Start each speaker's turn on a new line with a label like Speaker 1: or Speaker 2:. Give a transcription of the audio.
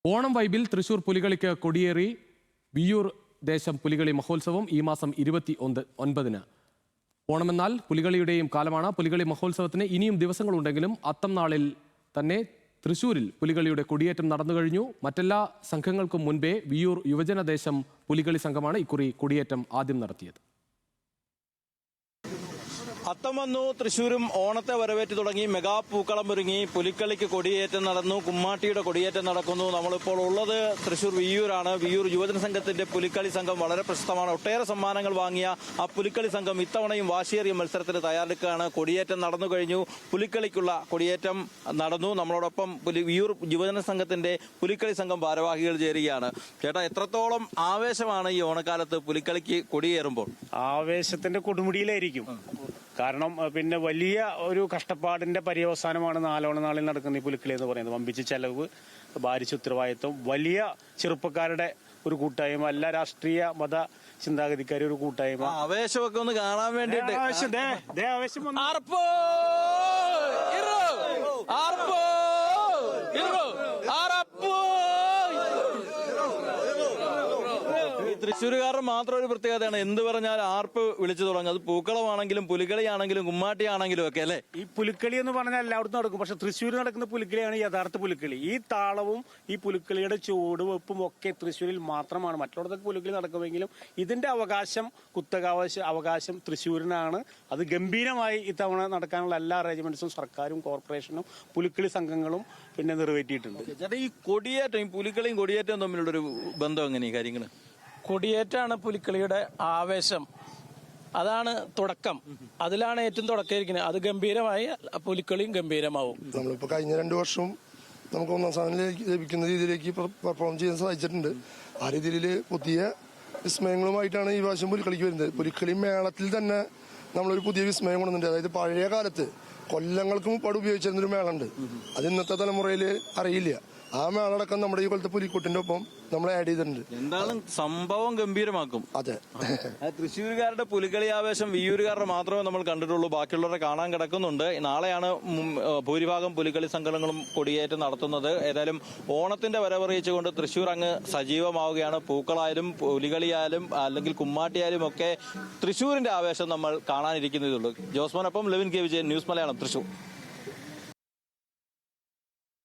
Speaker 1: ഓണം വൈബിൽ തൃശൂർ പുലികളിക്ക് കൊടിയേറി വിയ്യൂർ ദേശം പുലികളി മഹോത്സവം ഈ മാസം 29-ന്. ഓണമെന്നാൽ പുലികളിയുടെയും കാലമാണ്. പുലികളി മഹോത്സവത്തിന് ഇനിയും ദിവസങ്ങളുണ്ടെങ്കിലും അത്തം നാളിൽ തന്നെ തൃശൂരിൽ പുലികളിയുടെ കൊടിയേറ്റം നടന്നു കഴിഞ്ഞു. മറ്റെല്ലാ സംഘങ്ങൾക്കും മുൻപേ വിയ്യൂർ യുവജന ദേശം പുലികളി സംഘമാണ് ഇക്കുറി കൊടിയേറ്റം ആദ്യം നടത്തിയത്.
Speaker 2: അത്തം വന്നു, തൃശ്ശൂരും ഓണത്തെ വരവേറ്റ് തുടങ്ങി. മെഗാ പൂക്കളം ഒരുങ്ങി, പുലിക്കളിക്ക് കൊടിയേറ്റം നടന്നു, കുമ്മാട്ടിയുടെ കൊടിയേറ്റം നടക്കുന്നു. നമ്മളിപ്പോൾ ഉള്ളത് തൃശ്ശൂർ വിയ്യൂരാണ്. വിയ്യൂർ യുവജന സംഘത്തിന്റെ പുലിക്കളി സംഘം വളരെ പ്രശസ്തമാണ്. ഒട്ടേറെ സമ്മാനങ്ങൾ വാങ്ങിയ ആ പുലിക്കളി സംഘം ഇത്തവണയും വാശിയേറിയ മത്സരത്തിന് തയ്യാറെടുക്കുകയാണ്. കൊടിയേറ്റം നടന്നു കഴിഞ്ഞു, പുലിക്കളിക്കുള്ള കൊടിയേറ്റം നടന്നു. നമ്മളോടൊപ്പം വിയ്യൂർ യുവജന സംഘത്തിന്റെ പുലിക്കളി സംഘം ഭാരവാഹികൾ ചേരുകയാണ്. ചേട്ടാ, എത്രത്തോളം ആവേശമാണ് ഈ ഓണക്കാലത്ത് പുലിക്കളിക്ക് കൊടിയേറുമ്പോൾ?
Speaker 3: ആവേശത്തിന്റെ കൊടുമുടിയിലായിരിക്കും. കാരണം പിന്നെ വലിയ ഒരു കഷ്ടപ്പാടിന്റെ പര്യവസാനമാണ് നാലോണനാളിൽ നടക്കുന്ന ഈ പുലിക്കളി എന്ന് പറയുന്നത്. വമ്പിച്ച ചെലവ്, ഭാരിച്ച ഉത്തരവാദിത്വം, വലിയ ചെറുപ്പക്കാരുടെ ഒരു കൂട്ടായ്മ, എല്ലാ രാഷ്ട്രീയ മത ചിന്താഗതിക്കാരും ഒരു കൂട്ടായ്മ.
Speaker 2: ആവേശമൊക്കെ ഒന്ന് കാണാൻ വേണ്ടിട്ട് തൃശ്ശൂരുകാരുടെ മാത്രം ഒരു പ്രത്യേകതയാണ്. എന്ത് പറഞ്ഞാൽ ആർപ്പ് വിളിച്ചു തുടങ്ങും. അത് പൂക്കളമാണെങ്കിലും പുലികളിയാണെങ്കിലും കുമ്മാട്ടിയാണെങ്കിലും ഒക്കെ അല്ലേ.
Speaker 3: ഈ പുലിക്കളി എന്ന് പറഞ്ഞാൽ എല്ലായിടത്തും നടക്കും. പക്ഷെ തൃശ്ശൂർ നടക്കുന്ന പുലിക്കളിയാണ് യഥാർത്ഥ പുലിക്കളി. ഈ താളവും ഈ പുലിക്കളിയുടെ ചുവടുവെപ്പും ഒക്കെ തൃശ്ശൂരിൽ മാത്രമാണ്. മറ്റുള്ളവർക്ക് പുലിക്കളി നടക്കുമെങ്കിലും ഇതിന്റെ അവകാശം, അവകാശം തൃശ്ശൂരിനാണ്. അത് ഗംഭീരമായി ഇത്തവണ നടക്കാനുള്ള എല്ലാ അറേഞ്ച്മെന്റ്സും സർക്കാരും കോർപ്പറേഷനും പുലിക്കളി സംഘങ്ങളും പിന്നെ നിറവേറ്റിയിട്ടുണ്ട്.
Speaker 2: ചേട്ടാ, ഈ കൊടിയേറ്റം, ഈ പുലിക്കളിയും കൊടിയേറ്റവും തമ്മിലുള്ളൊരു ബന്ധം എങ്ങനെയാണ് കാര്യങ്ങൾ?
Speaker 4: കൊടിയേറ്റാണ് പുലിക്കളിയുടെ ആവേശം, അതാണ് തുടക്കം. അതിലാണ് ഏറ്റവും തുടക്കമായിരിക്കുന്നത്. അത് ഗംഭീരമായി പുലിക്കളിയും ഗംഭീരമാവും.
Speaker 5: നമ്മളിപ്പോ കഴിഞ്ഞ 2 വർഷവും നമുക്ക് 1ാം സ്ഥാനം ലഭിക്കുന്ന രീതിയിലേക്ക് പെർഫോം ചെയ്യാൻ സാധിച്ചിട്ടുണ്ട്. ആ രീതിയിൽ പുതിയ വിസ്മയങ്ങളുമായിട്ടാണ് ഈ പ്രാവശ്യം പുലിക്കളിക്ക് വരുന്നത്. പുലിക്കളി മേളത്തിൽ തന്നെ നമ്മളൊരു പുതിയ വിസ്മയം കൊണ്ടുവന്നിട്ടുണ്ട്. അതായത് പഴയ കാലത്ത് കൊല്ലങ്ങൾക്ക് മുപ്പാട് ഉപയോഗിച്ചിരുന്നൊരു മേളുണ്ട്. അത് ഇന്നത്തെ തലമുറയിൽ അറിയില്ല. ആ മേളടക്കം നമ്മുടെ ഈ കൊല്ലത്തെ പുലിക്കൂട്ടിന്റെ ഒപ്പം നമ്മൾ ആഡ് ചെയ്തിട്ടുണ്ട്.
Speaker 2: എന്താണ് സംഭവം ഗംഭീരമാക്കും.
Speaker 5: അതെ,
Speaker 2: തൃശ്ശൂരുകാരുടെ പുലികളി ആവേശം വിയ്യൂരുകാരുടെ മാത്രമേ നമ്മൾ കണ്ടിട്ടുള്ളൂ. ബാക്കിയുള്ളവരെ കാണാൻ കിടക്കുന്നുണ്ട്. നാളെയാണ് ഭൂരിഭാഗം പുലികളി സംഘടനകളും കൊടിയേറ്റം നടത്തുന്നത്. ഏതായാലും ഓണത്തിന്റെ വരവറിയിച്ചുകൊണ്ട് തൃശ്ശൂർ അങ്ങ് സജീവമാവുകയാണ്. പൂക്കളായാലും പുലികളിയായാലും അല്ലെങ്കിൽ കുമ്മാട്ടിയായാലും ഒക്കെ തൃശ്ശൂരിന്റെ ആവേശം നമ്മൾ കാണാനിരിക്കുന്നതേ ഉള്ളൂ. ജോസ്മോനൊപ്പം ലെവിൻ കെ വിജയൻ, ന്യൂസ് മലയാളം, തൃശ്ശൂർ.